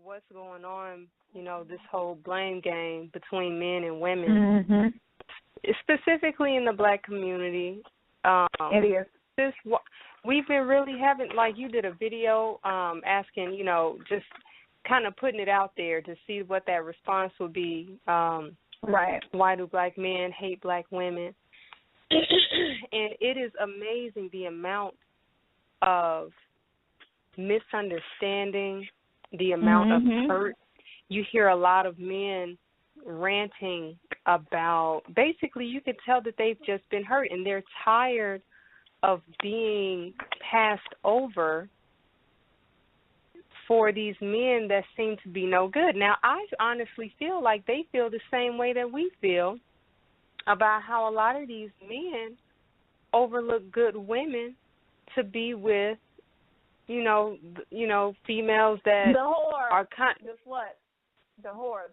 what's going on, this whole blame game between men and women, specifically in the Black community. It is. We've been really having, like you did a video asking, just kind of putting it out there to see what that response would be. Right. Why do Black men hate Black women? And it is amazing the amount of misunderstanding, the amount of hurt. You hear a lot of men ranting about, basically you could tell that they've just been hurt and they're tired of being passed over for these men that seem to be no good. Now, I honestly feel like they feel the same way that we feel about how a lot of these men overlook good women to be with, females that the whore, are the slut, the whore,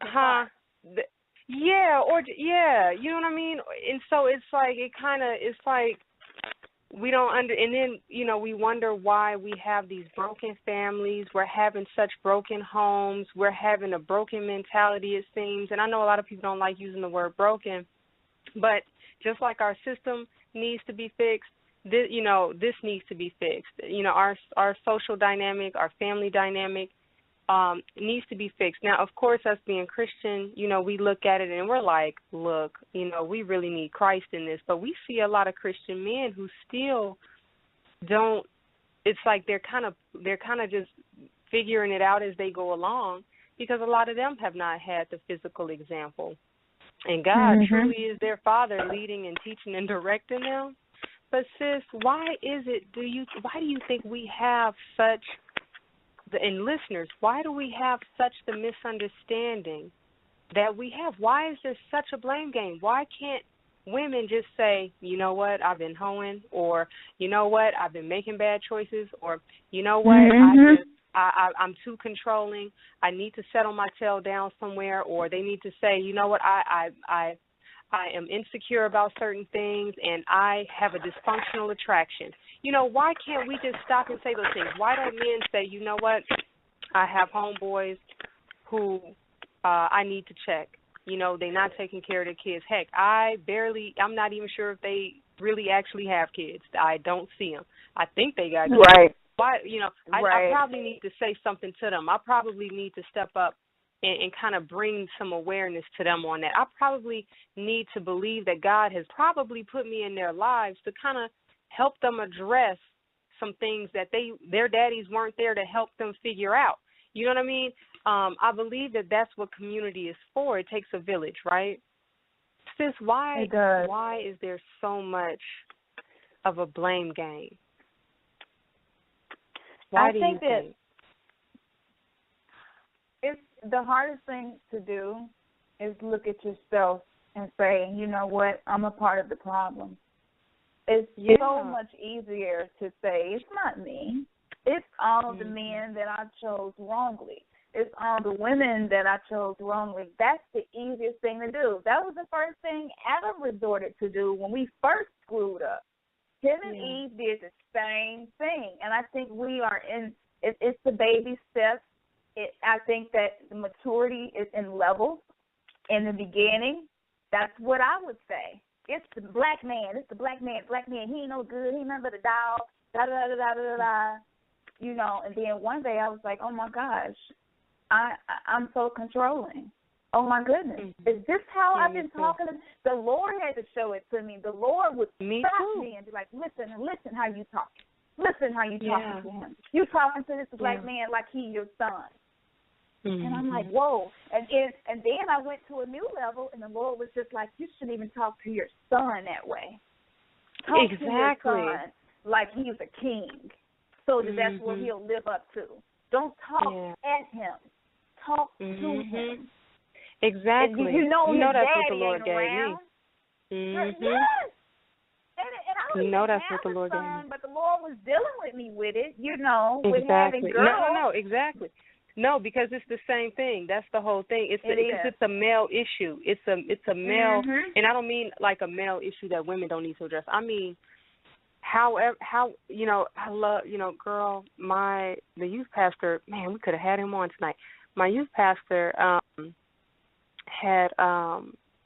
you know what I mean? And so it's like we don't and then, we wonder why we have these broken families. We're having such broken homes. We're having a broken mentality, it seems. And I know a lot of people don't like using the word broken, but just like our system needs to be fixed, this needs to be fixed. Our social dynamic, our family dynamic needs to be fixed. Now, of course, us being Christian, we look at it and we're like, look, we really need Christ in this. But we see a lot of Christian men who still don't. It's like they're kind of just figuring it out as they go along, because a lot of them have not had the physical example. And God truly is their Father, leading and teaching and directing them. But sis, why do you think we have such, and listeners, why do we have such the misunderstanding that we have? Why is there such a blame game? Why can't women just say, you know what, I've been hoeing, or you know what, I've been making bad choices, or you know what, I'm too controlling, I need to settle my tail down somewhere, or they need to say, you know what, I am insecure about certain things, and I have a dysfunctional attraction. Why can't we just stop and say those things? Why don't men say, you know what, I have homeboys who I need to check. They're not taking care of their kids. Heck, I'm not even sure if they really actually have kids. I don't see them. I think they got kids. Right. Why, I probably need to say something to them. I probably need to step up and kind of bring some awareness to them on that. I probably need to believe that God has probably put me in their lives to kind of help them address some things that their daddies weren't there to help them figure out. You know what I mean? I believe that that's what community is for. It takes a village, right? Sis, why is there so much of a blame game? Why do you think? It's the hardest thing to do is look at yourself and say, you know what, I'm a part of the problem. It's so much easier to say, it's not me. It's all the men that I chose wrongly. It's all the women that I chose wrongly. That's the easiest thing to do. That was the first thing Adam resorted to do when we first screwed up. Him and Eve did the same thing. And I think we are it's the baby steps. I think that the maturity is in levels. In the beginning, that's what I would say. It's the black man. It's the black man. Black man, he ain't no good. He ain't nothing but a dog. Da-da-da-da-da-da-da. And then one day I was like, oh, my gosh, I'm so controlling. Oh, my goodness. Is this how I've been talking? The Lord had to show it to me. The Lord would stop me and be like, listen how you talking. Listen how you talking to him. You talking to this black man like he your son. And I'm like, whoa. And then I went to a new level, and the Lord was just like, you shouldn't even talk to your son that way. Talk to your son like he's a king, so that's what he'll live up to. Don't talk at him. Talk to him. Exactly. And you know that's what the Lord gave around. me. Yes. And I don't even that's have what the Lord son, gave me. but the Lord was dealing with me with it, with having girls. No, exactly. No, because it's the same thing. That's the whole thing. It's a male issue. It's a male, and I don't mean like a male issue that women don't need to address. I mean, I love, girl, the youth pastor, man, we could have had him on tonight. My youth pastor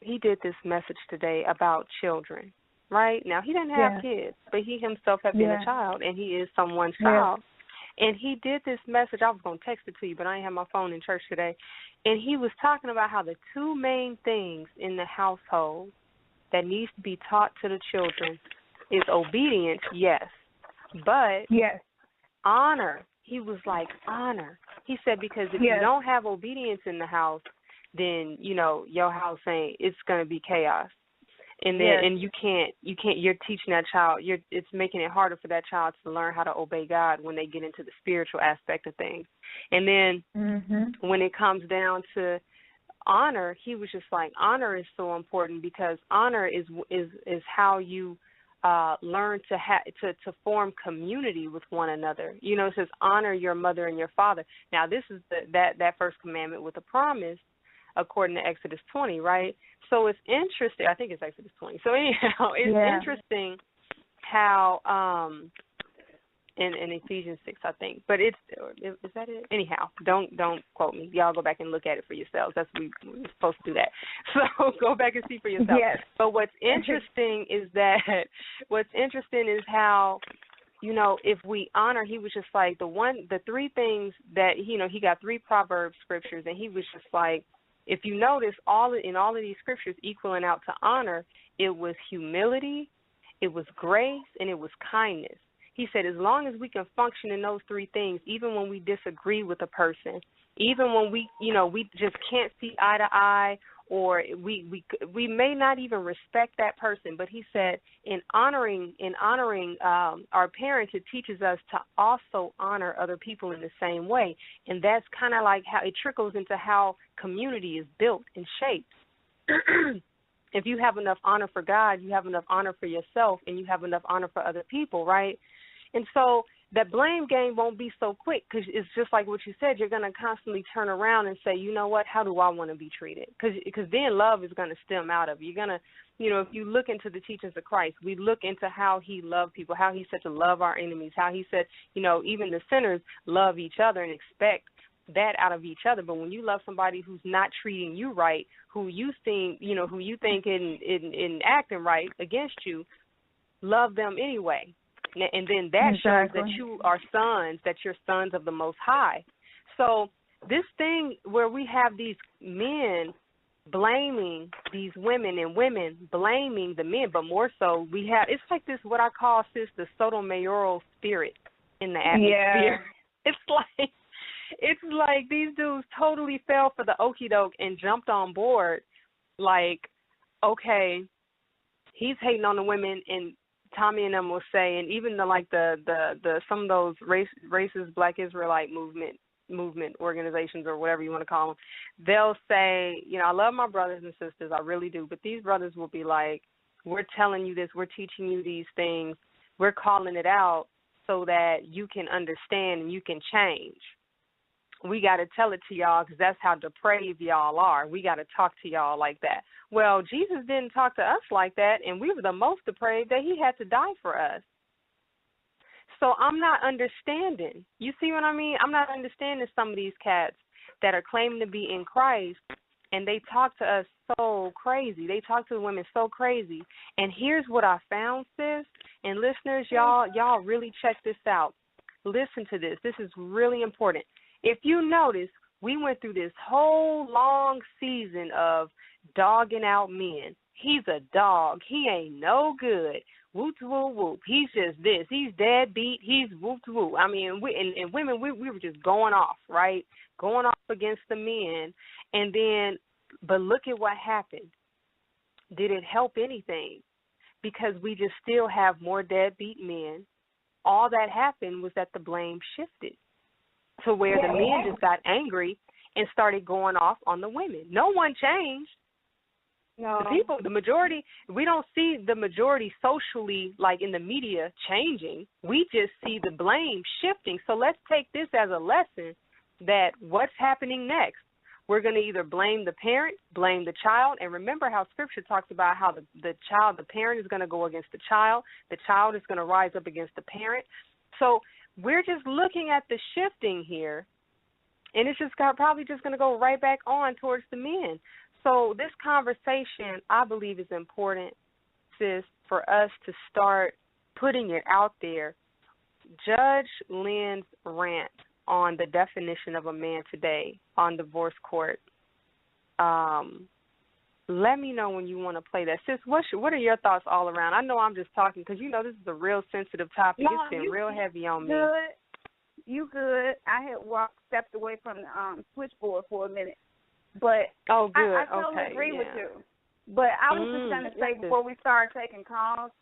he did this message today about children, right? Now, he didn't have kids, but he himself had been a child, and he is someone's child. And he did this message. I was going to text it to you, but I didn't have my phone in church today. And he was talking about how the two main things in the household that needs to be taught to the children is obedience, yes, but honor. He was like, honor. He said, because if you don't have obedience in the house, then, your house it's going to be chaos. And then and you can't you're teaching that child, it's making it harder for that child to learn how to obey God when they get into the spiritual aspect of things. And then when it comes down to honor, he was just like, honor is so important, because honor is how you learn to form community with one another. It says honor your mother and your father. Now, this is that first commandment with a promise, according to Exodus 20, right? So it's interesting. I think it's Exodus 20. So anyhow, it's interesting how in Ephesians 6, I think. But is that it? Anyhow, don't quote me. Y'all go back and look at it for yourselves. That's we're supposed to do that. So go back and see for yourself. Yes. But what's interesting is how, if we honor, he was just like the three things that, he got 3 Proverbs scriptures, and he was just like, if you notice, in all of these scriptures equaling out to honor, it was humility, it was grace, and it was kindness. He said, as long as we can function in those 3 things, even when we disagree with a person, even when we just can't see eye to eye, or we may not even respect that person. But he said, in honoring our parents, it teaches us to also honor other people in the same way. And that's kind of like how it trickles into how community is built and shaped. If you have enough honor for God, you have enough honor for yourself, and you have enough honor for other people, right? And so that blame game won't be so quick, because it's just like what you said. You're going to constantly turn around and say, you know what, how do I want to be treated? Because then love is going to stem out of you. You're going to, if you look into the teachings of Christ, we look into how he loved people, how he said to love our enemies, how he said, even the sinners love each other and expect that out of each other. But when you love somebody who's not treating you right, who you think in acting right against you, love them anyway. And then that shows that you are sons, that you're sons of the Most High. So this thing where we have these men blaming these women and women blaming the men, but more so it's like this, what I call, sis, the sotomayoral spirit in the atmosphere. Yeah. It's like these dudes totally fell for the okie doke and jumped on board. Like, okay, he's hating on the women, and Tommy and them will say, and even the some of those racist Black Israelite movement organizations, or whatever you want to call them, they'll say, I love my brothers and sisters, I really do, but these brothers will be like, we're telling you this, we're teaching you these things, we're calling it out so that you can understand and you can change. We got to tell it to y'all because that's how depraved y'all are. We got to talk to y'all like that. Well, Jesus didn't talk to us like that, and we were the most depraved that he had to die for us. So I'm not understanding. You see what I mean? I'm not understanding some of these cats that are claiming to be in Christ, and they talk to us so crazy. They talk to the women so crazy. And here's what I found, sis, and listeners, y'all really check this out. Listen to this. This is really important. If you notice, we went through this whole long season of dogging out men. He's a dog. He ain't no good. Whoop, whoop, whoop. He's just this. He's deadbeat. He's whoop, whoop. I mean, and women, we were just going off, right? Going off against the men. And then, but look at what happened. Did it help anything? Because we just still have more deadbeat men. All that happened was that the blame shifted to where the men just got angry and started going off on the women. No one changed. No. The majority, we don't see the majority socially, like in the media, changing. We just see the blame shifting. So let's take this as a lesson that what's happening next? we're going to either blame the parent, blame the child, and remember how Scripture talks about how the parent is going to go against the child is going to rise up against the parent. So we're just looking at the shifting here, and it's just probably just going to go right back on towards the men. So this conversation, I believe, is important, sis, for us to start putting it out there. Judge Lynn's rant on the definition of a man today on divorce court. Let me know when you want to play that. Sis, what are your thoughts all around? I know I'm just talking because, you know, this is a real sensitive topic. No, it's been real heavy on me. You good. I had stepped away from the switchboard for a minute. But oh, good. I totally agree with you. But I was just going to say before we start taking calls,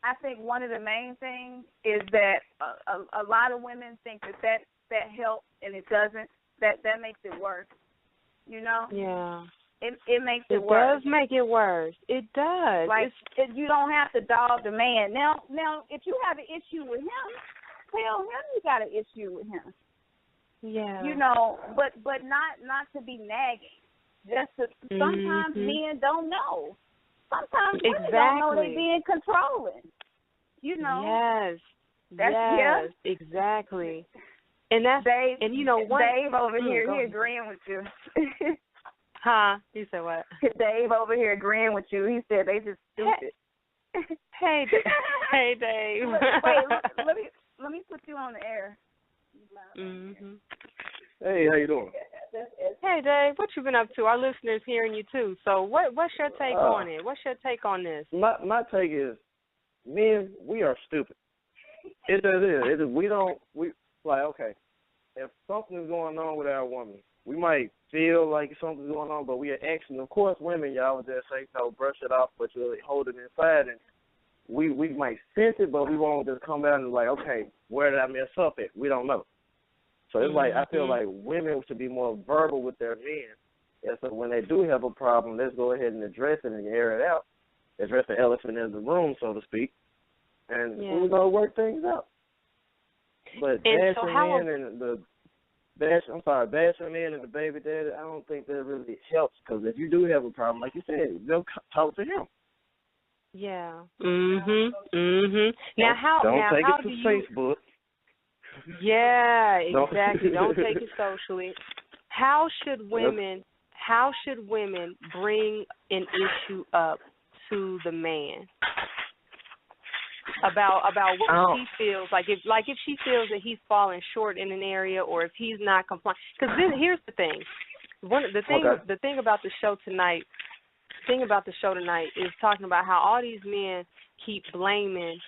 I think one of the main things is that a lot of women think that helps, and it doesn't. That makes it worse. You know? Yeah. It makes it worse. It does make it worse. It does. Like, you don't have to dog the man. Now, if you have an issue with him, tell him you got an issue with him. Yeah. You know, but not to be nagging. Just to, sometimes men don't know. Sometimes women don't know they're being controlling. You know. Yes. That's exactly. And that's Dave. And you know what? Dave over here, he agreeing with you. Huh? You said what? Dave over here agreeing with you. He said they just stupid. Hey, hey, Dave. Wait, let me put you on the air. Hey, how you doing? Hey, Dave, what you been up to? Our listeners hearing you too. So what's your take on it? What's your take on this? My take is, men, we are stupid. It is. We like, okay, if something's going on with our woman, we might feel like something's going on, but we are acting. Of course, women, y'all would just say, no, brush it off, but you really hold it inside, and we might sense it, but we won't just come out and like, okay, where did I mess up at? We don't know. So it's like, I feel like women should be more verbal with their men. And so when they do have a problem, let's go ahead and address it and air it out. Address the elephant in the room, so to speak. And we're going to work things out. But bashing men and the baby daddy, I don't think that really helps. Because if you do have a problem, like you said, they'll talk to him. Yeah. Now, don't take it to Facebook. Yeah, exactly. Don't take it socially. How should women bring an issue up to the man about what she feels like? If she feels that he's falling short in an area, or if he's not complying. Because here's the thing. The thing about the show tonight. Is talking about how all these men keep blaming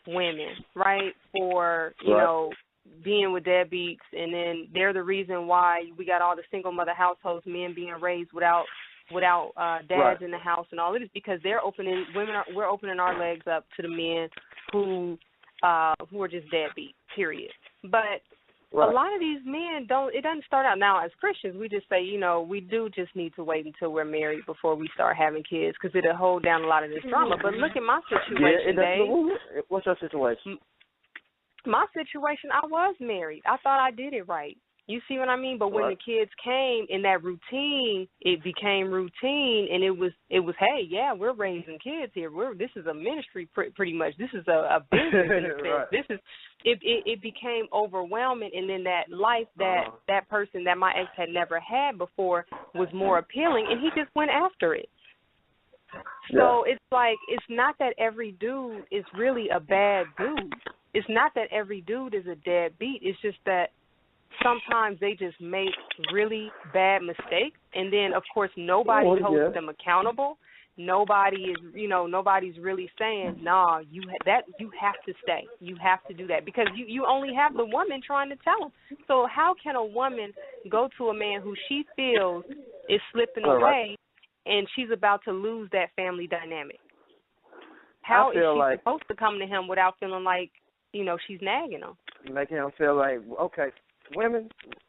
women, right, for you know, being with deadbeats, and then they're the reason why we got all the single mother households, men being raised without dads in the house, and all of this because we're opening our legs up to the men who are just deadbeats, period. But a lot of these men it doesn't start out now as Christians. We just say, you know, we do just need to wait until we're married before we start having kids because it'll hold down a lot of this drama. But look at my situation, Dave. What's your situation? My situation, I was married. I thought I did it right. You see what I mean? But when the kids came in that routine, it became routine, and it was hey, yeah, we're raising kids here. This is a ministry pretty much. This is a business in a sense. This is it became overwhelming, and then that life that person that my ex had never had before was more appealing, and he just went after it. So it's like, it's not that every dude is really a bad dude. It's not that every dude is a deadbeat. It's just that sometimes they just make really bad mistakes, and then of course nobody holds them accountable. Nobody's really saying, nah, you have to stay. You have to do that because you only have the woman trying to tell them. So how can a woman go to a man who she feels is slipping away and she's about to lose that family dynamic? How is she supposed to come to him without feeling like, you know, she's nagging him? Making him feel like, okay, women,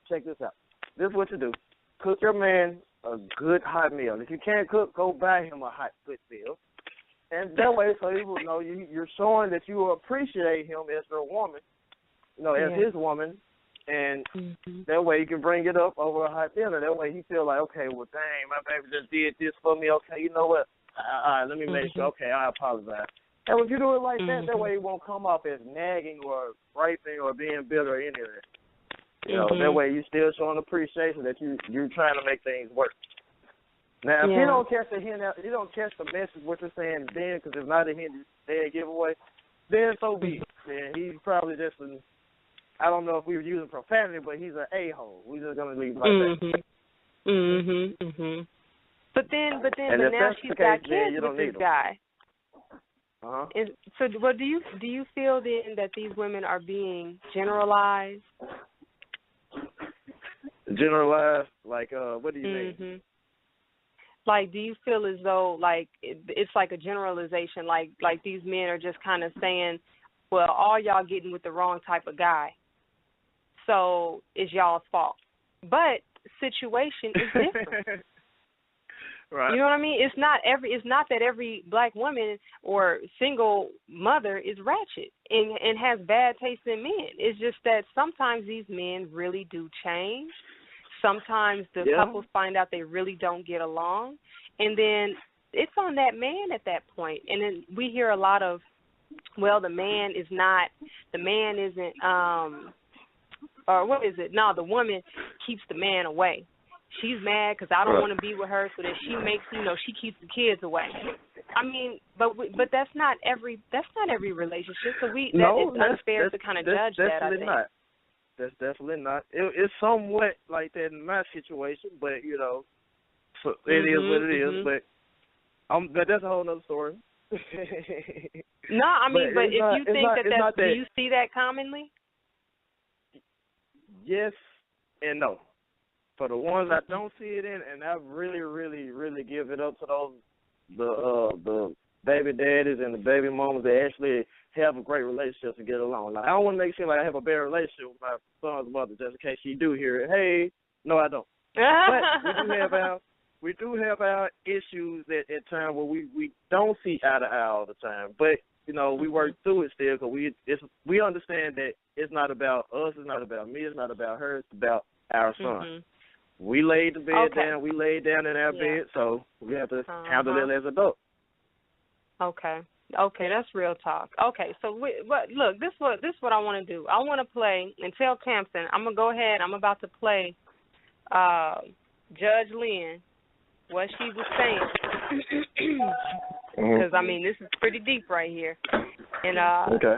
check this out. This is what you do. Cook your man a good hot meal. If you can't cook, go buy him a hot, good meal. And that way, so he will know you're showing that you appreciate him as your woman, you know, as his woman, And that way you can bring it up over a hot dinner. That way he feel like, okay, well, dang, my baby just did this for me. Okay, you know what? All right, let me make sure. Okay, I apologize. And if you do it like that way it won't come off as nagging or griping or being bitter or any of that. You know, that way you still showing appreciation that you're trying to make things work. Now, if you don't catch the hint, you don't catch the message what you're saying then, because it's not a hint, dead giveaway, then so be it. Then he's probably just I don't know if we were using profanity, but he's an a-hole. We're just gonna leave it like that. But now she's got kids with this guy. So, well, do you feel then that these women are being generalized? Generalized, like what do you mean? Like, do you feel as though like it's like a generalization, like these men are just kind of saying, well, all y'all getting with the wrong type of guy, so it's y'all's fault. But situation is different. Right. You know what I mean? It's not that every black woman or single mother is ratchet and has bad taste in men. It's just that sometimes these men really do change. Sometimes the couples find out they really don't get along, and then it's on that man at that point. And then we hear a lot of, well, the man isn't, or what is it? No, the woman keeps the man away. She's mad because I don't want to be with her, so that she makes, she keeps the kids away. I mean, but that's not every relationship. So it's unfair to kind of judge that. I think. That's definitely not. It's somewhat like that in my situation, but so it is what it is. But that's a whole other story. No, I mean, but if you think that, do you see that commonly? Yes and no. For the ones I don't see it in, and I really, really, really give it up to those the baby daddies and the baby mamas that actually have a great relationship and get along. Like, I don't want to make it seem like I have a bad relationship with my son's mother, just in case she do hear it. Hey, no, I don't. But we do have our issues at times where we don't see eye to eye all the time. But we work through it still, because we understand that it's not about us, it's not about me, it's not about her, it's about our son. We laid the bed down. We laid down in our bed, so we have to handle it as adults. Okay, that's real talk. Okay, so look, this is what I want to do. I want to play and tell Khamsin. I'm gonna go ahead. I'm about to play Judge Lynn, what she was saying, because I mean this is pretty deep right here. And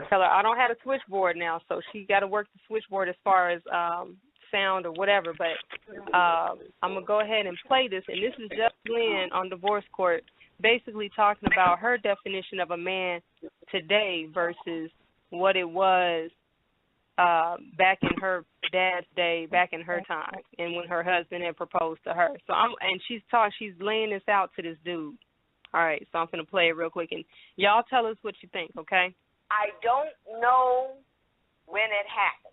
tell her I don't have a switchboard now, so she got to work the switchboard as far as sound or whatever, but I'm going to go ahead and play this, and this is Judge Lynn on divorce court, basically talking about her definition of a man today versus what it was back in her dad's day, back in her time, and when her husband had proposed to her. So she's laying this out to this dude. All right, so I'm going to play it real quick, and y'all tell us what you think, okay? I don't know when it happened.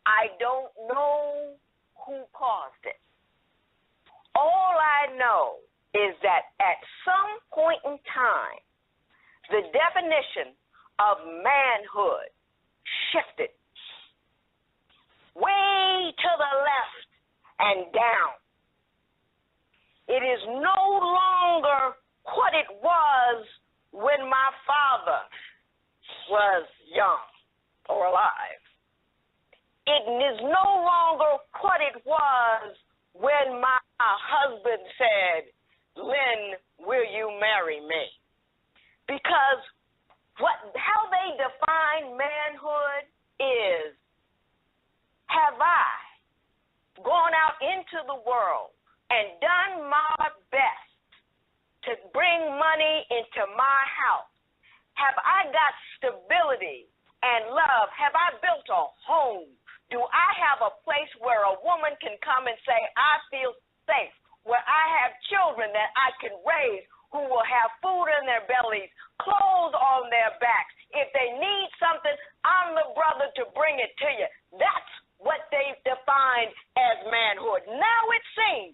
I don't know who caused it. All I know is that at some point in time, the definition of manhood shifted way to the left and down. It is no longer what it was when my father was young or alive. It is no longer what it was when my husband said, Lynn, will you marry me? Because how they define manhood is, have I gone out into the world and done my best to bring money into my house? Have I got stability and love? Have I built a home? Do I have a place where a woman can come and say, I feel safe, where I have children that I can raise who will have food in their bellies, clothes on their backs? If they need something, I'm the brother to bring it to you. That's what they've defined as manhood. Now it seems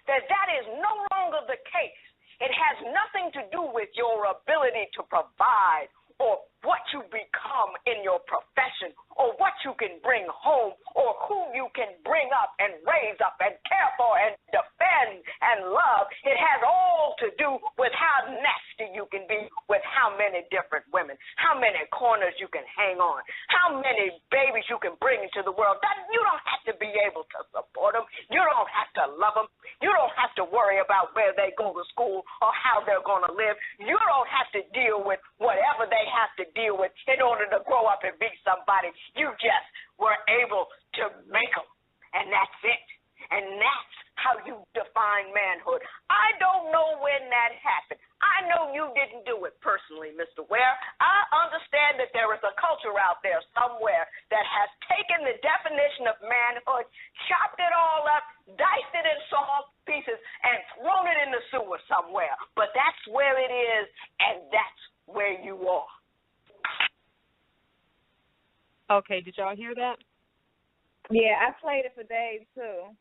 that is no longer the case. It has nothing to do with your ability to provide or what you become in your profession. position or what you can bring home or who you can bring up and raise up and care for and defend and love. It has all to do with how nasty you can be with how many different women, how many corners you can hang on, how many babies you can bring into the world. That you don't have to be able to support them. You don't have to love them. You don't have to worry about where they go to school or how they're going to live. You don't have to deal with whatever they have to deal with in order to grow up and be somebody. You just were able to make them, and that's it. And that's how you define manhood. I don't know when that happened. I know you didn't do it personally, Mr. Ware. I understand that there is a culture out there somewhere that has taken the definition of manhood, chopped it all up, diced it in small pieces, and thrown it in the sewer somewhere. But that's where it is, and that's where you are. Okay, did y'all hear that? Yeah, I played it for days, too.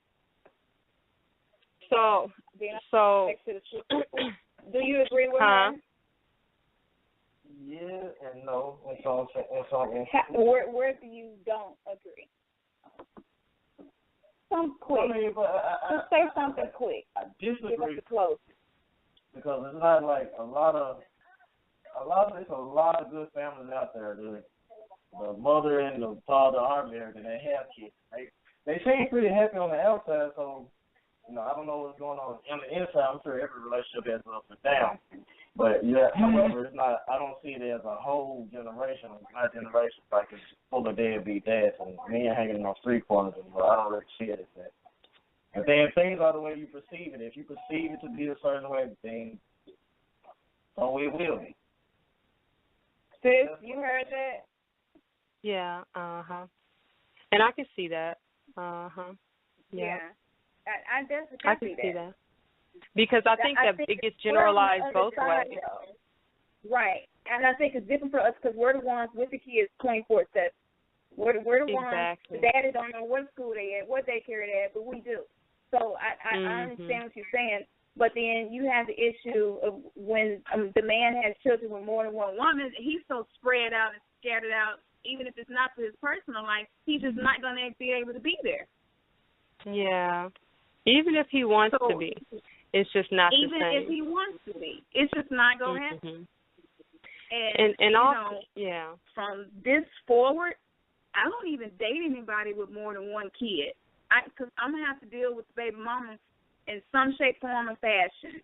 So do you agree with her? Yeah and no. And so Where do you don't agree? Something quick. I mean, but say something quick. I disagree. Close. Because it's not like a lot of good families out there. The mother and the father are married and they have kids. They seem pretty happy on the outside, so I don't know what's going on the inside. I'm sure every relationship has ups and downs. But however, it's not. I don't see it as a whole generation. My generation, like it's full of deadbeat dads and men hanging on street corners. But I don't really see it as that. And then things are the way you perceive it. If you perceive it to be a certain way, then so it will be. Sis, you heard that? Yeah. And I can see that. Yeah. I definitely can see that. Because I think that it gets generalized both ways. Right. And I think it's different for us because we're the ones with the kids 24/7. We're the ones, the daddy don't know what school they at, what daycare they at, but we do. So I understand what you're saying. But then you have the issue of when the man has children with more than one woman, he's so spread out and scattered out, even if it's not for his personal life, he's just not going to be able to be there. Yeah. Even if he wants to be, it's just not the same. Even if he wants to be, it's just not going to happen. And also, from this forward, I don't even date anybody with more than one kid. Because I'm going to have to deal with the baby mama in some shape, form, or fashion.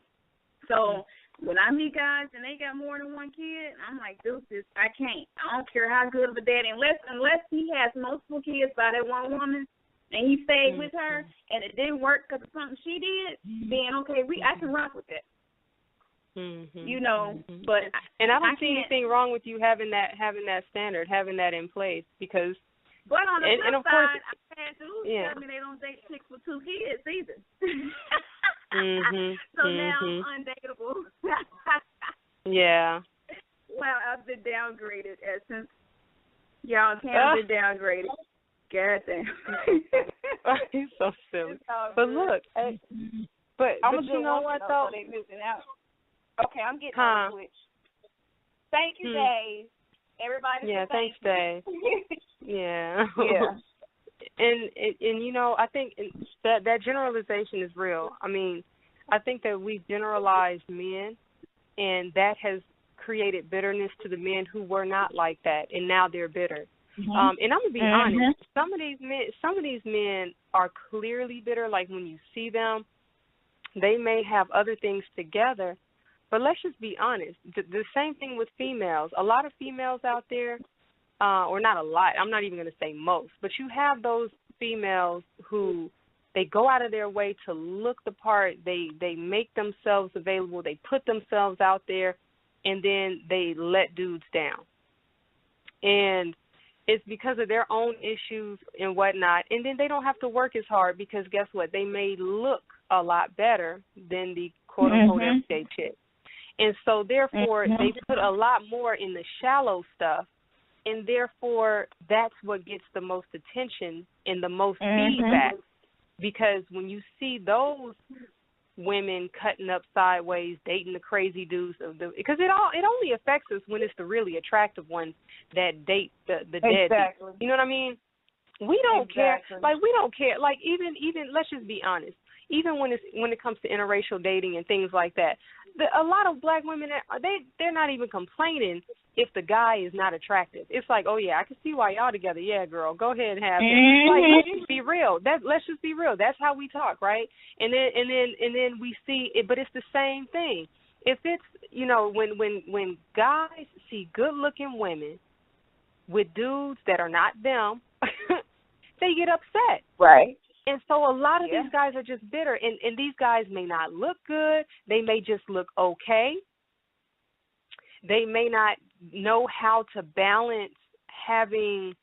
So when I meet guys and they got more than one kid, I'm like, deuces, I can't. I don't care how good of a daddy, unless he has multiple kids by that one woman, and he stayed with her, and it didn't work because of something she did, then okay, I can rock with that. But and I don't see anything wrong with you having that standard, having that in place, because. But on the flip side, I've had dudes tell me they don't date chicks with 2 kids either. So now I'm undateable. Yeah. Well, I've been downgraded since y'all can't be downgraded. God damn. He's so silly. But look, but you know what though? They missing out. Okay, I'm getting on the switch. Thank you, Dave. Everybody. Yeah, thanks, Dave. Yeah. And I think that generalization is real. I mean, I think that we've generalized men, and that has created bitterness to the men who were not like that, and now they're bitter. And I'm gonna be honest. Some of these men are clearly bitter. Like when you see them, they may have other things together, but let's just be honest. The same thing with females. A lot of females out there, or not a lot. I'm not even gonna say most, but you have those females who they go out of their way to look the part. They make themselves available. They put themselves out there, and then they let dudes down. And it's because of their own issues and whatnot. And then they don't have to work as hard because guess what? They may look a lot better than the quote-unquote everyday chick. And so, therefore, they put a lot more in the shallow stuff, and therefore that's what gets the most attention and the most feedback. Because when you see those women cutting up sideways, dating the crazy dudes because it only affects us when it's the really attractive ones that date the dead. Exactly. You know what I mean? We don't care. Like, we don't care. Like, even let's just be honest. Even when it comes to interracial dating and things like that, a lot of black women, they're not even complaining if the guy is not attractive. It's like, oh yeah, I can see why y'all together. Yeah, girl, go ahead and have him. Like, let's just be real. Let's just be real. That's how we talk, right? And then we see it, but it's the same thing. If it's, you know, when guys see good-looking women with dudes that are not them, they get upset. Right. And so a lot of these guys are just bitter, and these guys may not look good. They may just look okay. They may not know how to balance having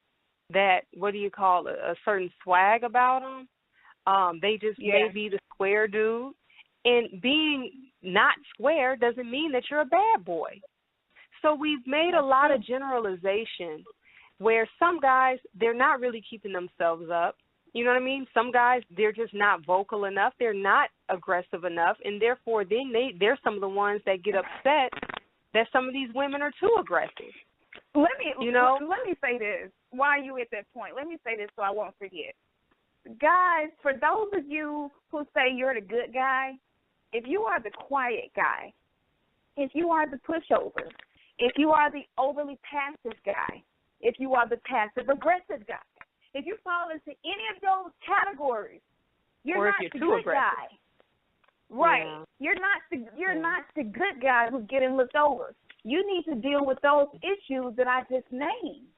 that, what do you call it, a certain swag about them. They just may be the square dude. And being not square doesn't mean that you're a bad boy. So we've made a lot of generalizations where some guys, they're not really keeping themselves up. You know what I mean? Some guys, they're just not vocal enough. They're not aggressive enough. And therefore, then they're some of the ones that get upset that some of these women are too aggressive. Let me say this. Why are you at that point? Let me say this so I won't forget. Guys, for those of you who say you're the good guy, if you are the quiet guy, if you are the pushover, if you are the overly passive guy, if you are the passive-aggressive guy, if you fall into any of those categories, you're not the good guy. Right. Yeah. You're not the good guy who's getting looked over. You need to deal with those issues that I just named.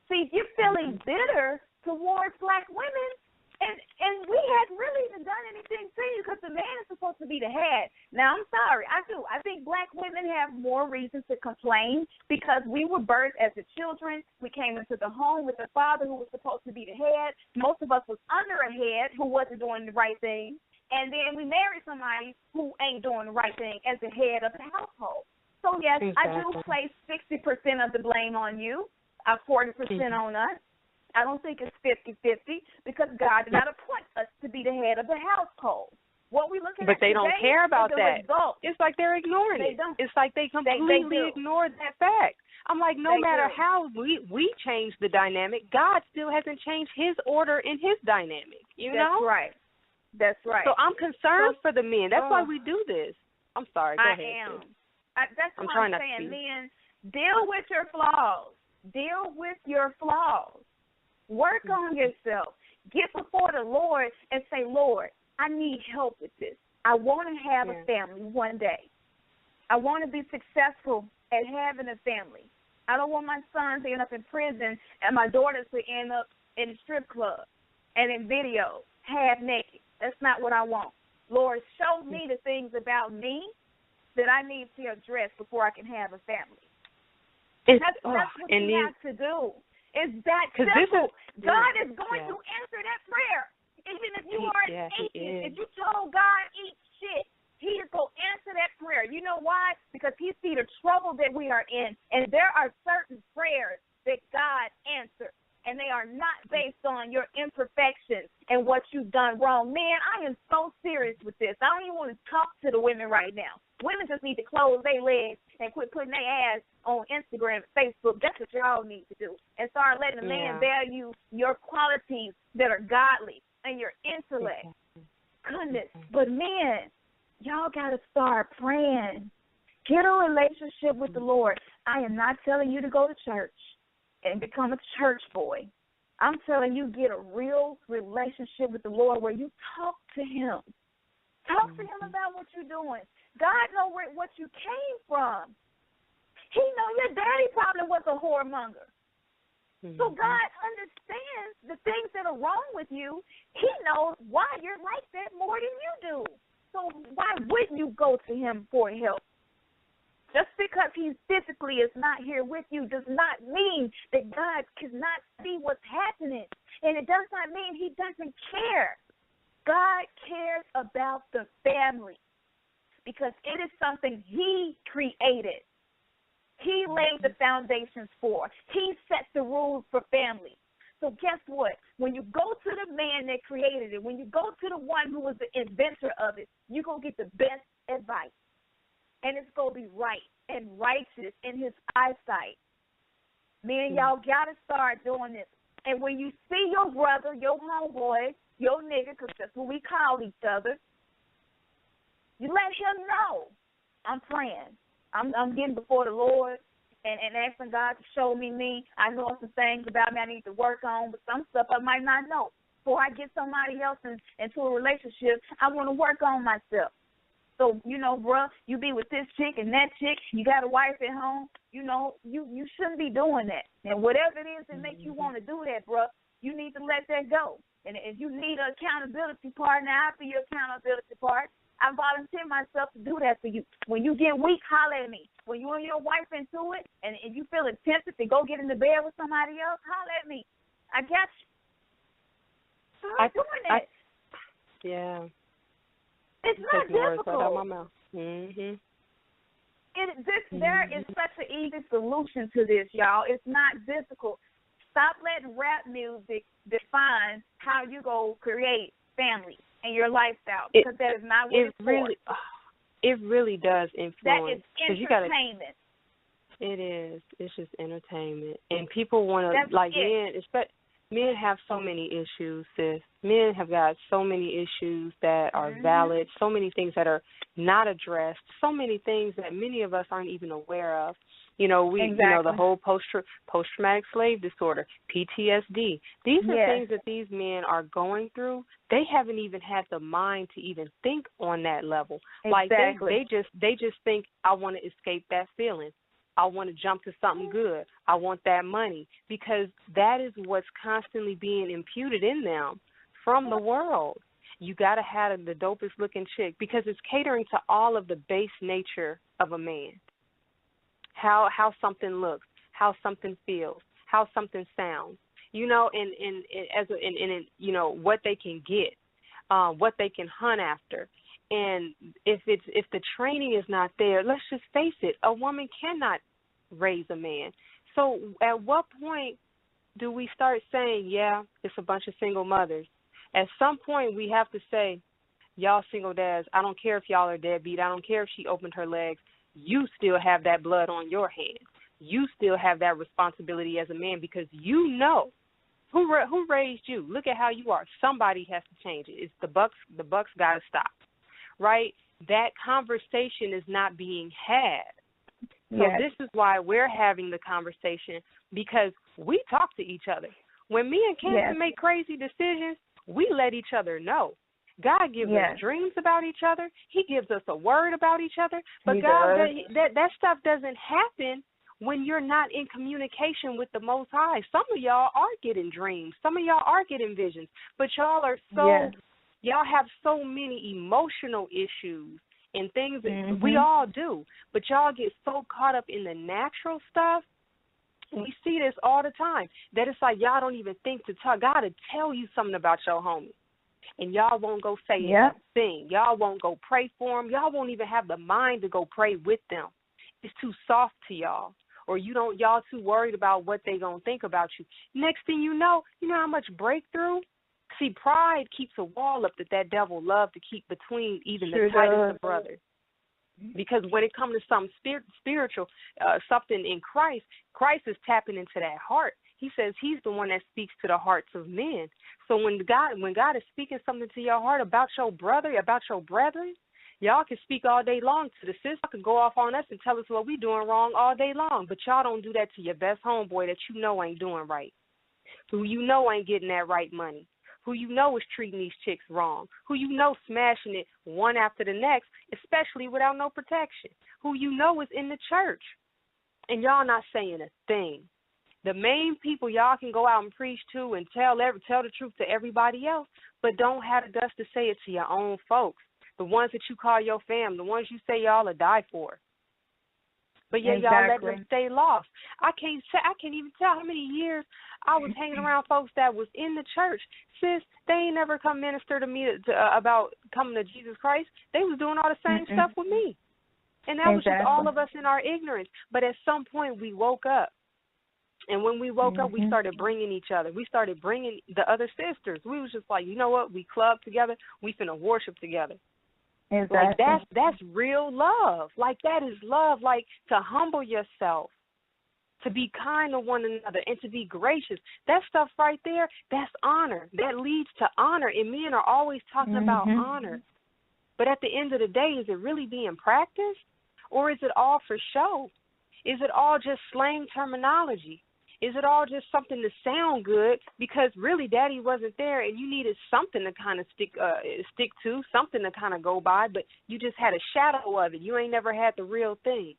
See, if you're feeling bitter towards black women, and we hadn't really even done anything to you because the man is supposed to be the head. Now, I'm sorry. I do. I think black women have more reasons to complain because we were birthed as the children. We came into the home with a father who was supposed to be the head. Most of us was under a head who wasn't doing the right thing. And then we married somebody who ain't doing the right thing as the head of the household. So, yes, I do place 60% of the blame on you, 40% on us. I don't think it's 50-50 because God did not appoint us to be the head of the household. What we looking but at they don't care about that. Result. It's like they're ignoring it. Don't. It's like they completely ignored that fact. I'm like, no matter how we change the dynamic, God still hasn't changed his order in his dynamic. You know? That's right. So I'm concerned for the men. That's why we do this. I'm sorry. Go ahead. I am. That's what I'm saying. Men, deal with your flaws. Deal with your flaws. Work on yourself. Get before the Lord and say, Lord, I need help with this. I want to have a family one day. I want to be successful at having a family. I don't want my sons to end up in prison and my daughters to end up in a strip club and in videos, half naked. That's not what I want. Lord, show me the things about me that I need to address before I can have a family. That's what you have to do. It's that simple. God is going to answer that prayer. Even if you are an atheist, if you told God eat shit, he is going to answer that prayer. You know why? Because he sees the trouble that we are in. And there are certain prayers that God answers. And they are not based on your imperfections and what you've done wrong. Man, I am so serious with this. I don't even want to talk to the women right now. Women just need to close their legs and quit putting their ass on Instagram and Facebook. That's what y'all need to do. And start letting a man value your qualities that are godly and your intellect. Goodness. But, men, y'all got to start praying. Get a relationship with the Lord. I am not telling you to go to church and become a church boy. I'm telling you, get a real relationship with the Lord where you talk to him. Talk to him about what you're doing. God knows what you came from. He knows your daddy probably was a whoremonger. So God understands the things that are wrong with you. He knows why you're like that more than you do. So why wouldn't you go to him for help? Just because he physically is not here with you does not mean that God cannot see what's happening. And it does not mean he doesn't care. God cares about the family because it is something he created. He laid the foundations for. He set the rules for family. So guess what? When you go to the man that created it, when you go to the one who was the inventor of it, you're going to get the best advice. And it's going to be right and righteous in his eyesight. Man, y'all got to start doing this. And when you see your brother, your homeboy, your nigga, because that's what we call each other, you let him know, I'm praying. I'm getting before the Lord and asking God to show me. I know some things about me I need to work on, but some stuff I might not know. Before I get somebody else into a relationship, I want to work on myself. So, you know, bruh, you be with this chick and that chick, you got a wife at home, you know, you shouldn't be doing that. And whatever it is that makes you want to do that, bruh, you need to let that go. And if you need an accountability partner, I'll be your accountability partner. I volunteer myself to do that for you. When you get weak, holler at me. When you and your wife into it and you feel tempted to go get in the bed with somebody else, holler at me. I got you. Start doing that. Yeah. It's not difficult. Right out my mouth. Mm-hmm. There is such an easy solution to this, y'all. It's not difficult. Stop letting rap music define how you go create family and your lifestyle, because that is not what it's for. It really does influence. That is entertainment. It is. It's just entertainment. And people want to, like, men have so many issues, sis. Men have got so many issues that are valid, so many things that are not addressed, so many things that many of us aren't even aware of. You know, you know, the whole post-traumatic slave disorder, PTSD. These are things that these men are going through. They haven't even had the mind to even think on that level. Exactly. Like they just think, I want to escape that feeling. I want to jump to something good. I want that money, because that is what's constantly being imputed in them from the world. You got to have the dopest looking chick, because it's catering to all of the base nature of a man. How something looks, how something feels, how something sounds. You know, and you know what they can get, what they can hunt after. And if the training is not there, let's just face it, a woman cannot raise a man. So at what point do we start saying, yeah, it's a bunch of single mothers? At some point we have to say, y'all single dads, I don't care if y'all are deadbeat. I don't care if she opened her legs. You still have that blood on your hands. You still have that responsibility as a man, because you know who raised you. Look at how you are. Somebody has to change it. It's the Bucks got to stop. Right? That conversation is not being had. So this is why we're having the conversation, because we talk to each other. When me and Khamsin make crazy decisions, we let each other know. God gives us dreams about each other. He gives us a word about each other. But that stuff doesn't happen when you're not in communication with the Most High. Some of y'all are getting dreams. Some of y'all are getting visions. But y'all are y'all have so many emotional issues and things that we all do. But y'all get so caught up in the natural stuff. We see this all the time, that it's like y'all don't even think to talk. God will tell you something about your homie, and y'all won't go say a thing. Y'all won't go pray for them. Y'all won't even have the mind to go pray with them. It's too soft to y'all. Or y'all too worried about what they going to think about you. Next thing you know how much breakthrough? See, pride keeps a wall up that devil loves to keep between even the tightest of brothers. Because when it comes to something spiritual, something in Christ is tapping into that heart. He says he's the one that speaks to the hearts of men. So when God is speaking something to your heart about your brother, about your brethren, y'all can speak all day long to the sister. Y'all can go off on us and tell us what we doing wrong all day long. But y'all don't do that to your best homeboy that you know ain't doing right, who you know ain't getting that right money, who you know is treating these chicks wrong, who you know smashing it one after the next, especially without no protection, who you know is in the church, and y'all not saying a thing. The main people y'all can go out and preach to and tell the truth to everybody else, but don't have the guts to say it to your own folks, the ones that you call your fam, the ones you say y'all will die for. But y'all let them stay lost. I can't even tell how many years I was hanging around folks that was in the church. Sis, they ain't never come minister to me about coming to Jesus Christ. They was doing all the same stuff with me. And that was just all of us in our ignorance. But at some point we woke up. And when we woke up, we started bringing each other. We started bringing the other sisters. We was just like, you know what? We clubbed together. We finna worship together. Exactly. Like, that's real love. Like, that is love. Like, to humble yourself, to be kind to one another, and to be gracious. That stuff right there, that's honor. That leads to honor. And men are always talking about honor. But at the end of the day, is it really being practiced? Or is it all for show? Is it all just slang terminology? Is it all just something to sound good because really daddy wasn't there and you needed something to kind of stick to, something to kind of go by, but you just had a shadow of it. You ain't never had the real thing.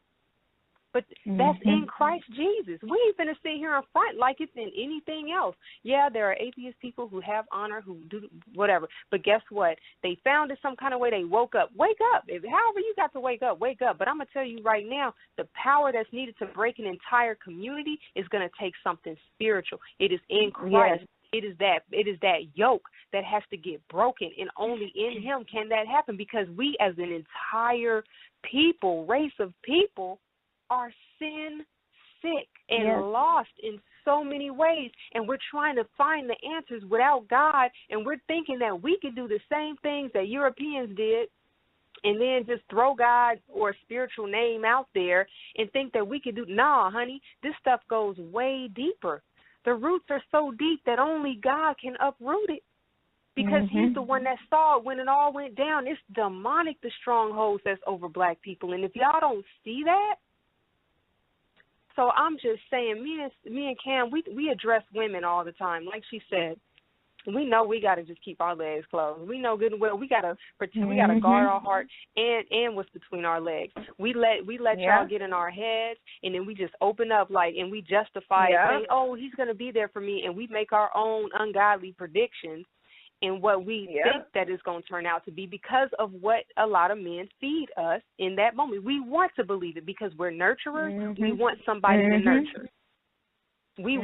But that's in Christ Jesus. We ain't finna sit here in front like it's in anything else. Yeah, there are atheist people who have honor, who do whatever. But guess what? They found it some kind of way. They woke up. Wake up. However you got to wake up, wake up. But I'm going to tell you right now, the power that's needed to break an entire community is going to take something spiritual. It is in Christ. Yes. It is that yoke that has to get broken, and only in him can that happen, because we as an entire people, race of people, are sin sick and lost in so many ways, and we're trying to find the answers without God, and we're thinking that we can do the same things that Europeans did and then just throw God or a spiritual name out there and think that we can do. Nah, honey, this stuff goes way deeper. The roots are so deep that only God can uproot it, because he's the one that saw it when it all went down. It's demonic, the strongholds that's over black people, and if y'all don't see that. So I'm just saying, me and Cam, we address women all the time. Like she said, we know we got to just keep our legs closed. We know good and well we got to pretend, we got to guard our heart and what's between our legs. We let y'all get in our heads, and then we just open up and we justify it, saying, oh, he's going to be there for me, and we make our own ungodly predictions in what we think that is going to turn out to be, because of what a lot of men feed us in that moment. We want to believe it because we're nurturers. We want somebody to nurture. We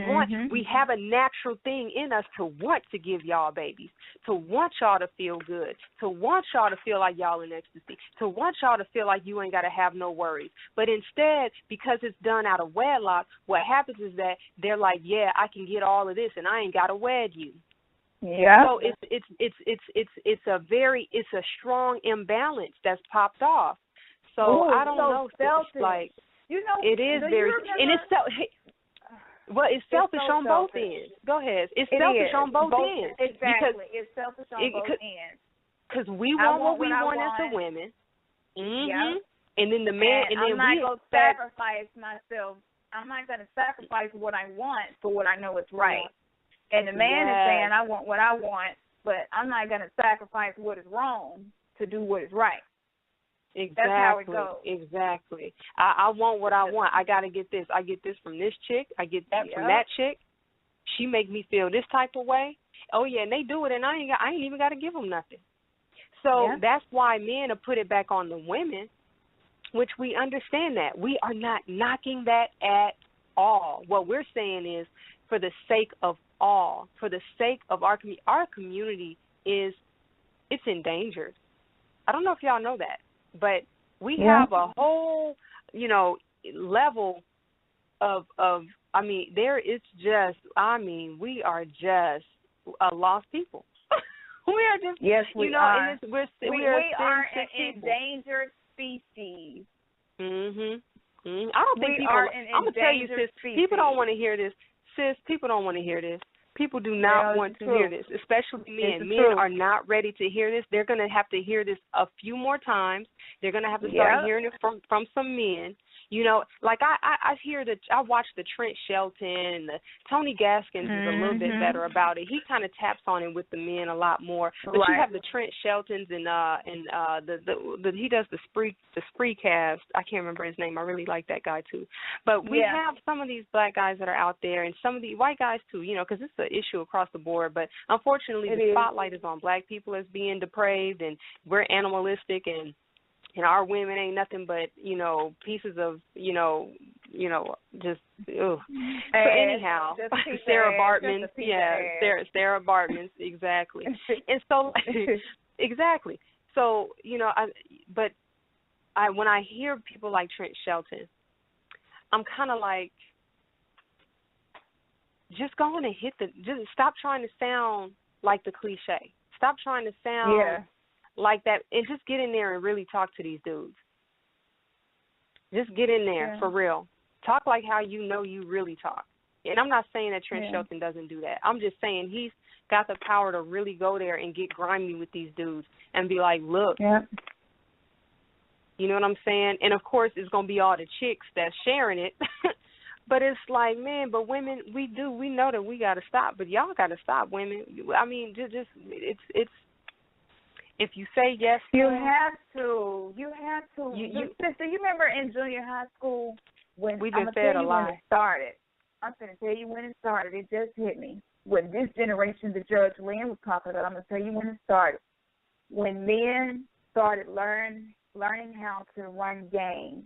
have a natural thing in us to want to give y'all babies, to want y'all to feel good, to want y'all to feel like y'all in ecstasy, to want y'all to feel like you ain't got to have no worries. But instead, because it's done out of wedlock, what happens is that they're like, yeah, I can get all of this and I ain't got to wed you. Yeah. So it's a strong imbalance that's popped off. So I don't know. Selfish. Like, you know, it is very, and it's it's selfish on both ends. Go ahead. It's selfish on both ends. Exactly. It's selfish on both ends. Because we want what we want as the women. And then the man, and then I'm not going to sacrifice myself. I'm not going to sacrifice what I want for what I know is right. And the man is saying, I want what I want, but I'm not going to sacrifice what is wrong to do what is right. Exactly. That's how it goes. Exactly. I want what I want. I got to get this. I get this from this chick. I get that from that chick. She make me feel this type of way. Oh, yeah, and they do it, and I ain't even got to give them nothing. So that's why men have put it back on the women, which we understand that. We are not knocking that at all. What we're saying is, for the sake of all, for the sake of our community it's endangered. I don't know if y'all know that, but we have a whole, level of we are just a lost people. We are just, we are. And we are an endangered species. I don't think people. I'm gonna tell you, sis. People don't want to hear this. Sis, people don't want to hear this. People do not want to hear this, especially men. Men are not ready to hear this. They're going to have to hear this a few more times. They're going to have to start hearing it from some men. I watch the Trent Shelton and the Tony Gaskins is a little bit better about it. He kind of taps on it with the men a lot more. But you have the Trent Sheltons and he does the Spreecast. I can't remember his name. I really like that guy too. But we have some of these black guys that are out there, and some of the white guys too. Because it's an issue across the board. But unfortunately, the spotlight is on black people as being depraved, and we're animalistic, and our women ain't nothing but, pieces of, just, ugh. So anyhow, Sarah Bartman, Sarah Bartman, exactly. And so, exactly. So, when I hear people like Trent Shelton, I'm kind of like, just go on and just stop trying to sound like the cliche. Stop trying to sound like that, and just get in there and really talk to these dudes. Just get in there for real. Talk like how you know you really talk. And I'm not saying that Trent Shelton doesn't do that. I'm just saying he's got the power to really go there and get grimy with these dudes and be like, look, you know what I'm saying? And, of course, it's going to be all the chicks that's sharing it. But it's like, man, but women, we know that we got to stop. But y'all got to stop, women. I mean, just it's if you say yes. You have to. Sister, you remember in junior high school when we've been fed a lie. When it started. I'm going to tell you when it started. It just hit me. When this generation that Judge Lynn was talking about, I'm going to tell you when it started. When men started learning how to run games,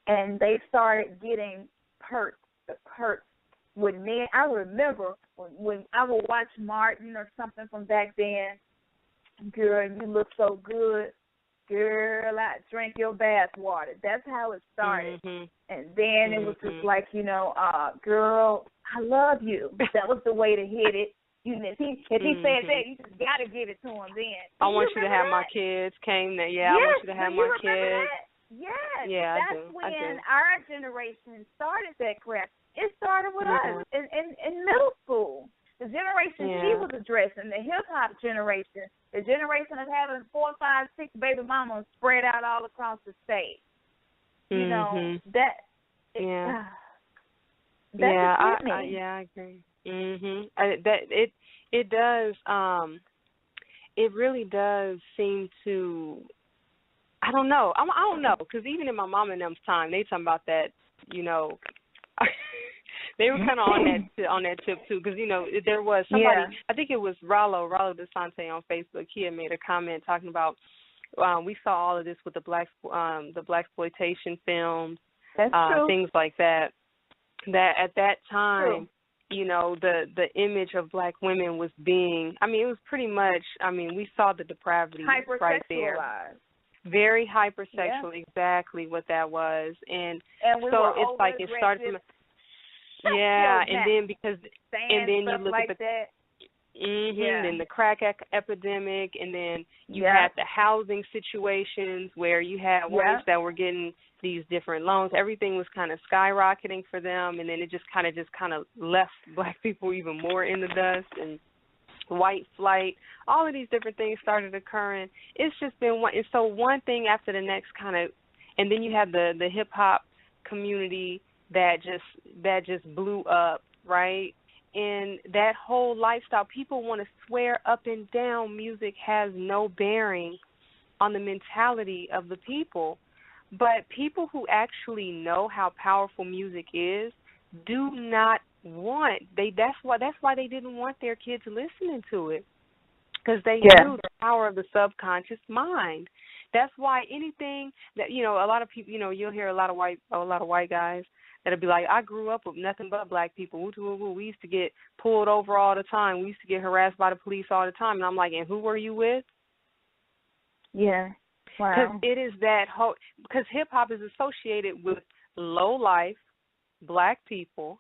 and they started getting perks. The perks with men. I remember when I would watch Martin or something from back then. Girl, you look so good. Girl, I drink your bath water. That's how it started. And then it was just like, girl, I love you. That was the way to hit it. If he said that, you just got to give it to him then. I want you to have my kids. I want you to have my kids. Yes. Yeah, that's when our generation started that crap. It started with us in middle school. The generation she was addressing, the hip-hop generation, the generation of having 4, 5, 6 baby mamas spread out all across the state. You know, that... I agree. It does, it really does seem to... I don't know. I don't know, because even in my mom and them's time, they talking about that, they were kind of on that tip too, because there was somebody. I think it was Rollo DeSante on Facebook. He had made a comment talking about we saw all of this with the blaxploitation films, things like that. That at that time, the image of black women was being. I mean, it was pretty much. I mean, we saw the depravity right there. Very hypersexual, exactly what that was, and so it's like it started from. And then you look at then the crack epidemic, and then you had the housing situations where you had wives that were getting these different loans. Everything was kind of skyrocketing for them, and then it just kind of left black people even more in the dust, and white flight, all of these different things started occurring. It's just been one thing after the next kind of, and then you have the hip hop community that just blew up, right? And that whole lifestyle, people want to swear up and down music has no bearing on the mentality of the people. But people who actually know how powerful music is do not want, that's why they didn't want their kids listening to it, because they knew the power of the subconscious mind. That's why anything that, a lot of people, you'll hear a lot of white guys that'll be like, I grew up with nothing but black people. We used to get pulled over all the time. We used to get harassed by the police all the time. And I'm like, and who were you with? Yeah. Wow. Because it is that whole, because hip-hop is associated with low life, black people,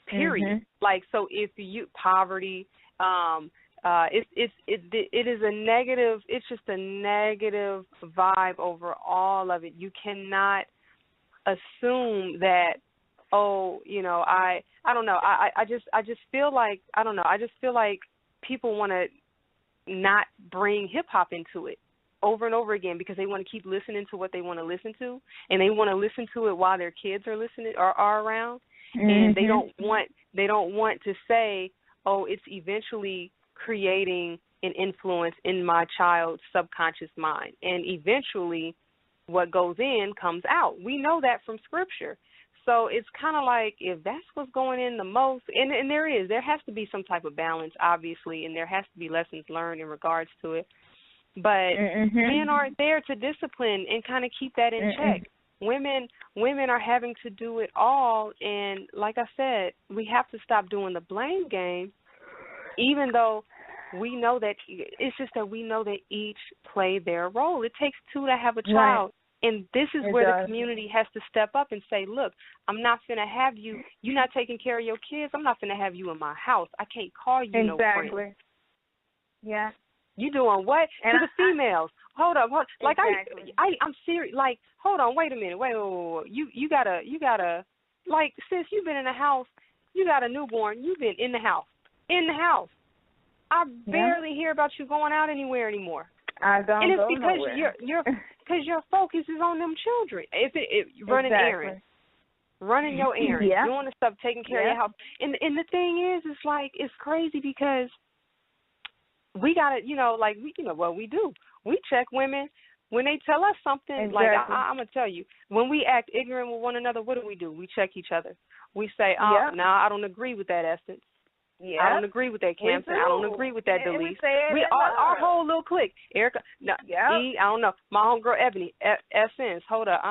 period. Like, so if you, poverty, it is a negative, it's just a negative vibe over all of it. You cannot assume that, I don't know. I just feel like, I don't know. I just feel like people want to not bring hip hop into it over and over again because they want to keep listening to what they want to listen to, and they want to listen to it while their kids are listening or are around, and they don't want to say, oh, it's eventually creating an influence in my child's subconscious mind, and eventually what goes in comes out. We know that from Scripture. So it's kind of like, if that's what's going in the most, and there has to be some type of balance, obviously, and there has to be lessons learned in regards to it. But men aren't there to discipline and kind of keep that in check. Women are having to do it all, and like I said, we have to stop doing the blame game, even though we know that, it's just that we know that each play their role. It takes two to have a child. And this is where the community has to step up and say, look, I'm not finna have you. You're not taking care of your kids. I'm not finna have you in my house. I can't call you no friend. Exactly. Yeah. You doing what? And to the females. Hold up. Like, exactly. I'm serious. Like, hold on. Wait a minute. Wait. You gotta, like, sis, you've been in the house. You got a newborn. You've been in the house. In the house. I barely hear about you going out anywhere anymore. I don't and it's go because nowhere. because your focus is on them children. If running errands, running your errands, doing the stuff, taking care of your house. And the thing is, it's like, it's crazy because we gotta, what we do. We check women when they tell us something. Exactly. Like I'm gonna tell you, when we act ignorant with one another, what do? We check each other. We say, I don't agree with that, Essence. Yeah. I don't agree with that, Khamsin. I don't agree with that, Delise. We our whole little clique. Erica, no, I don't know. My homegirl Ebony, Essence. Hold up,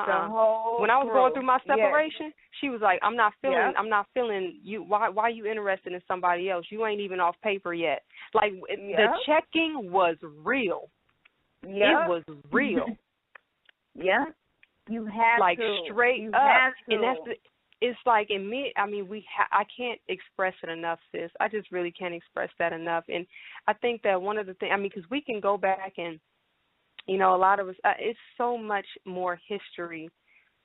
When I was going through my separation, she was like, I'm not feeling you. Why you interested in somebody else? You ain't even off paper yet. Like the checking was real. It was real. You have like to. Straight you up, have to. and that's it's like in me. I mean, I can't express it enough, sis. I just really can't express that enough. And I think that one of the things, because we can go back and, a lot of us, it's so much more history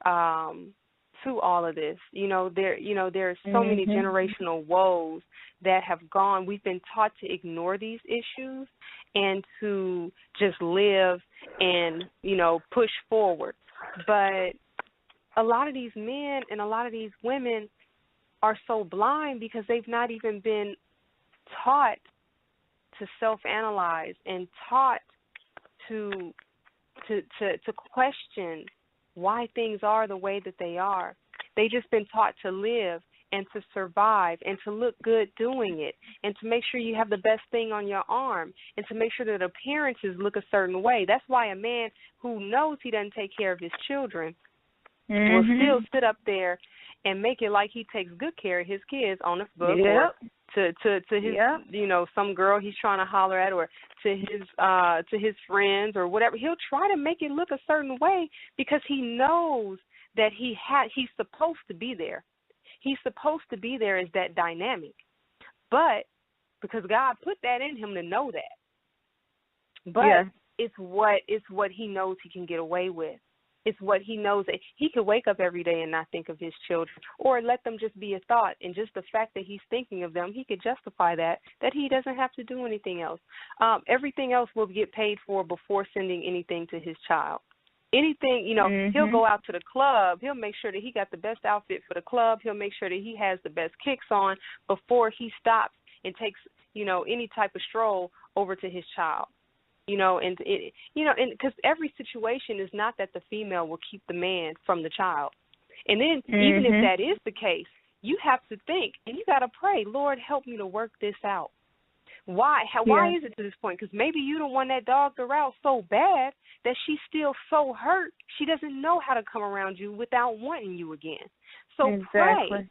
to all of this. There's so many generational woes that have gone. We've been taught to ignore these issues and to just live and, push forward. But a lot of these men and a lot of these women are so blind because they've not even been taught to self-analyze and taught to question why things are the way that they are. They've just been taught to live and to survive and to look good doing it and to make sure you have the best thing on your arm and to make sure that appearances look a certain way. That's why a man who knows he doesn't take care of his children will still sit up there and make it like he takes good care of his kids on the book or to his some girl he's trying to holler at or to his friends or whatever. He'll try to make it look a certain way because he knows that he's supposed to be there. He's supposed to be there as that dynamic. But because God put that in him to know that. But it's what he knows he can get away with. It's what he knows that he could wake up every day and not think of his children or let them just be a thought. And just the fact that he's thinking of them, he could justify that he doesn't have to do anything else. Everything else will get paid for before sending anything to his child. Anything, he'll go out to the club. He'll make sure that he got the best outfit for the club. He'll make sure that he has the best kicks on before he stops and takes, any type of stroll over to his child. And because every situation is not that the female will keep the man from the child. And then even if that is the case, you have to think and you got to pray, Lord, help me to work this out. Why is it to this point? Because maybe you don't want that dog to route so bad that she's still so hurt she doesn't know how to come around you without wanting you again. So pray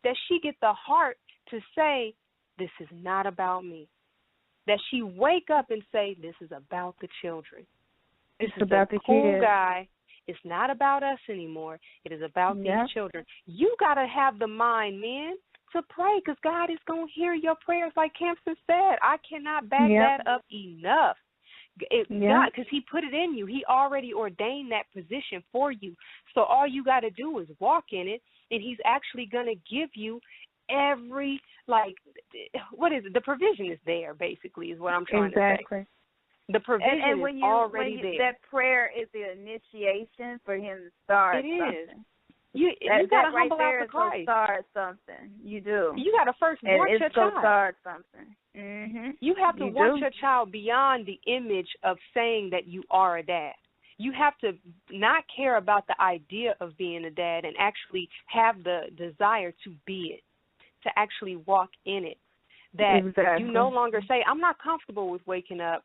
that she get the heart to say, this is not about me. That she wake up and say, this is about the children. This is about the cool guy. It's not about us anymore. It is about these children. You got to have the mind, men, to pray because God is going to hear your prayers like Khamsin said. I cannot back that up enough. God, because he put it in you. He already ordained that position for you. So all you got to do is walk in it, and he's actually going to give you every, what is it? The provision is there, basically, is what I'm trying to say. The provision is already there. That prayer is the initiation for him to start something. You got to humble out to Christ. Start something. You do. You got to first want your child. Start something. You have to want your child beyond the image of saying that you are a dad. You have to not care about the idea of being a dad and actually have the desire to be it, to actually walk in it. That you no longer say, I'm not comfortable with waking up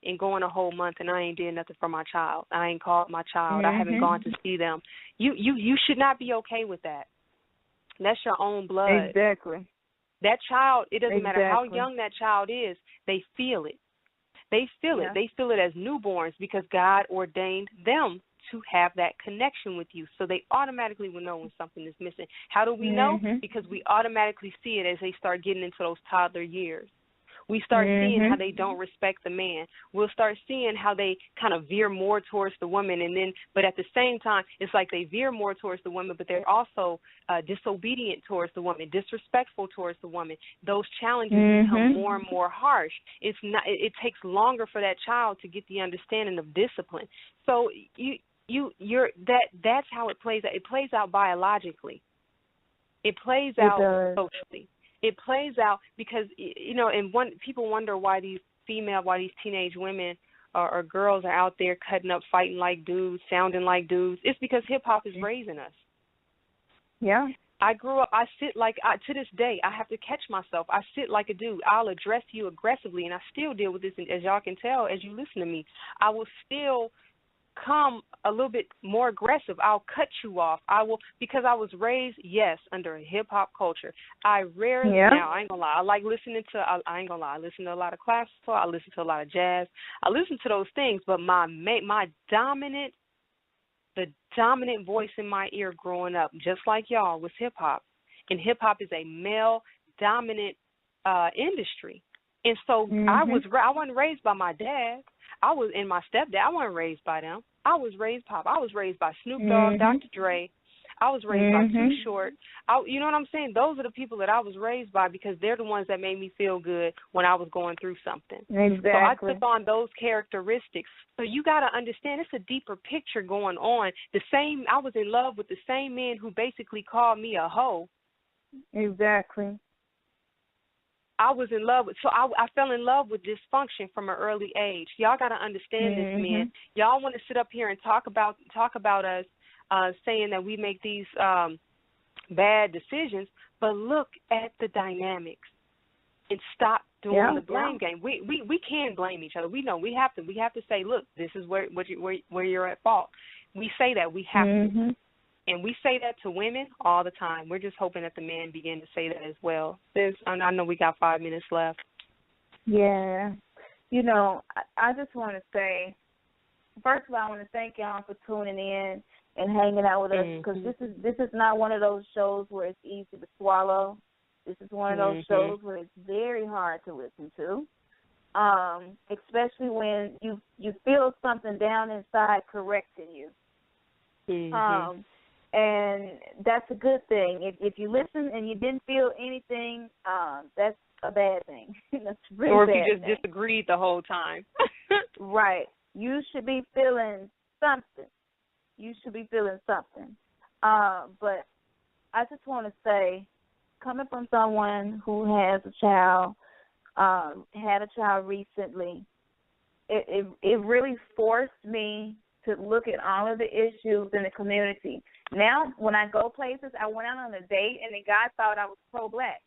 and going a whole month and I ain't did nothing for my child. I ain't called my child. I haven't gone to see them. You should not be okay with that. That's your own blood. Exactly. That child, it doesn't matter how young that child is, they feel it. They feel it. They feel it as newborns because God ordained them to have that connection with you. So they automatically will know when something is missing. How do we know? Because we automatically see it as they start getting into those toddler years. We start seeing how they don't respect the man. We'll start seeing how they kind of veer more towards the woman, but at the same time, it's like they veer more towards the woman, but they're also disobedient towards the woman, disrespectful towards the woman. Those challenges become more and more harsh. It's not. It takes longer for that child to get the understanding of discipline. So that's how it plays out. It plays out biologically. It plays out socially. It plays out because, and people wonder why these teenage women or girls are out there cutting up, fighting like dudes, sounding like dudes. It's because hip-hop is raising us. Yeah. I grew up, to this day, I have to catch myself. I sit like a dude. I'll address you aggressively, and I still deal with this, and as y'all can tell, as you listen to me, I will still come a little bit more aggressive. I'll cut you off. Because I was raised, yes, under a hip-hop culture. I rarely, now, I ain't gonna lie, I like listening to, I ain't gonna lie, I listen to a lot of classical, I listen to a lot of jazz, I listen to those things, but the dominant voice in my ear growing up, just like y'all, was hip-hop. And hip-hop is a male-dominant industry. And so I wasn't raised by my dad. I my stepdad. I wasn't raised by them. I was raised pop. I was raised by Snoop Dogg, Dr. Dre. I was raised by Too Short. You know what I'm saying? Those are the people that I was raised by because they're the ones that made me feel good when I was going through something. Exactly. So I took on those characteristics. So you got to understand it's a deeper picture going on. I was in love with the same man who basically called me a hoe. Exactly. I was in love with, so I fell in love with dysfunction from an early age. Y'all got to understand this, man. Y'all want to sit up here and talk about us saying that we make these bad decisions, but look at the dynamics and stop doing the blame game. We can blame each other. We know we have to say, look, this is where you're at fault. We say that we have to. And we say that to women all the time. We're just hoping that the men begin to say that as well. I know we got 5 minutes left. Yeah. I just want to say, first of all, I want to thank y'all for tuning in and hanging out with us because this is not one of those shows where it's easy to swallow. This is one of those shows where it's very hard to listen to, especially when you feel something down inside correcting you. And that's a good thing. If you listen and you didn't feel anything, that's a bad thing. That's a really or if bad you just thing. disagreed the whole time. Right. You should be feeling something. But I just want to say, coming from someone who has a child, had a child recently, it really forced me to look at all of the issues in the community. Now, when I go places, I went out on a date, and the guy thought I was pro-black.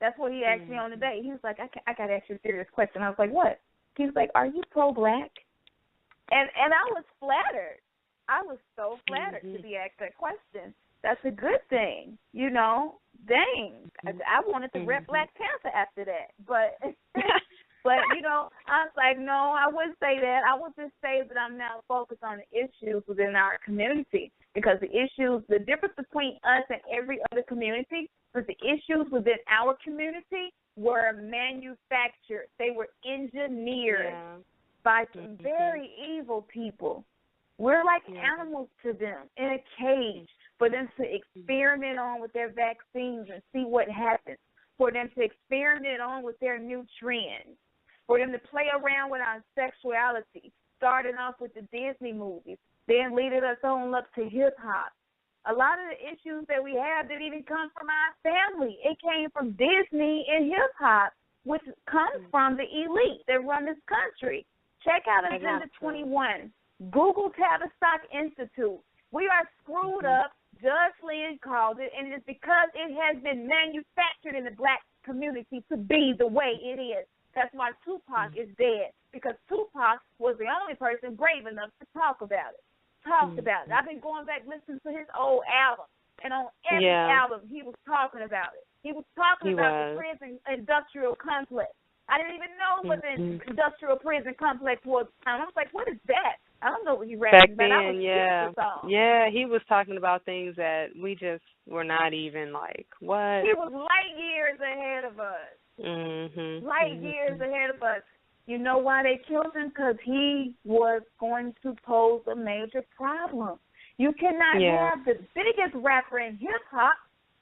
That's what he asked me on the date. He was like, I got to ask you a serious question. I was like, what? He was like, are you pro-black? And I was flattered. I was so flattered to be asked that question. That's a good thing, Dang. I wanted to rep Black Panther after that. But I was like, no, I wouldn't say that. I would just say that I'm now focused on the issues within our community because the difference between us and every other community was the issues within our community were manufactured. They were engineered by some very evil people. We're like animals to them in a cage for them to experiment on with their vaccines and see what happens, for them to experiment on with their new trends, for them to play around with our sexuality, starting off with the Disney movies, then leading us on up to hip-hop. A lot of the issues that we have didn't even come from our family. It came from Disney and hip-hop, which comes from the elite that run this country. Check out Agenda 21. Google Tavistock Institute. We are screwed up. Judge Lynn called it, and it's because it has been manufactured in the black community to be the way it is. That's why Tupac is dead, because Tupac was the only person brave enough to talk about it. I've been going back listening to his old album, and on every album he was talking about it. He was talking about the prison industrial complex. I didn't even know what the industrial prison complex was. I was like, what is that? I don't know what he rapped back about. then, yeah. Yeah, he was talking about things that we just were not even like, what? He was light years ahead of us. Light years ahead of us. You know why they killed him? Because he was going to pose a major problem. You cannot have the biggest rapper in hip-hop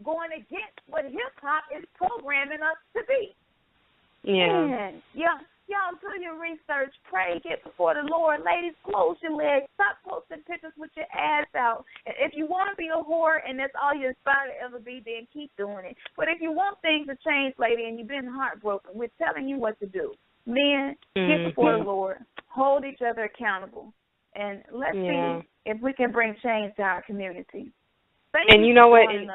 going against what hip-hop is programming us to be. Yeah. Man, y'all do your research. Pray, get before the Lord. Ladies, close your legs. Stop posting pictures with your ass out. And if you want to be a whore and that's all you aspire to ever be, then keep doing it. But if you want things to change, lady, and you've been heartbroken, we're telling you what to do. Men, get before the Lord. Hold each other accountable. And let's see if we can bring change to our community. And you know what? And,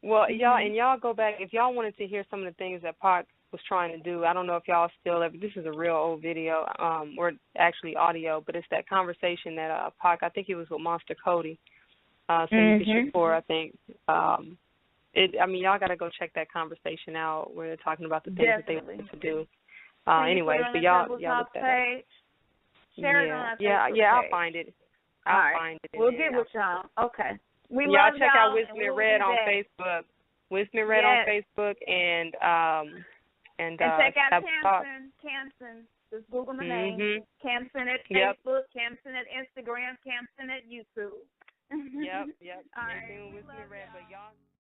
y'all go back. If y'all wanted to hear some of the things that Pac was trying to do, I don't know if y'all still ever, this is a real old video, or actually audio, but it's that conversation that Pac, I think it was with Monster Cody, before, I think. Y'all got to go check that conversation out where they're talking about the things that they want to do. Anyway, so y'all look that up. Share it on our Facebook page. I'll find it. I'll find it. We'll get with y'all. Okay. We love check y'all, out Wisdom and Red on Facebook. Wisdom and Red on Facebook and check out Khamsin. Just Google my name. Khamsin at Facebook, Khamsin at Instagram, Khamsin at YouTube. Yep. All right. Wisdom and Red, but y'all.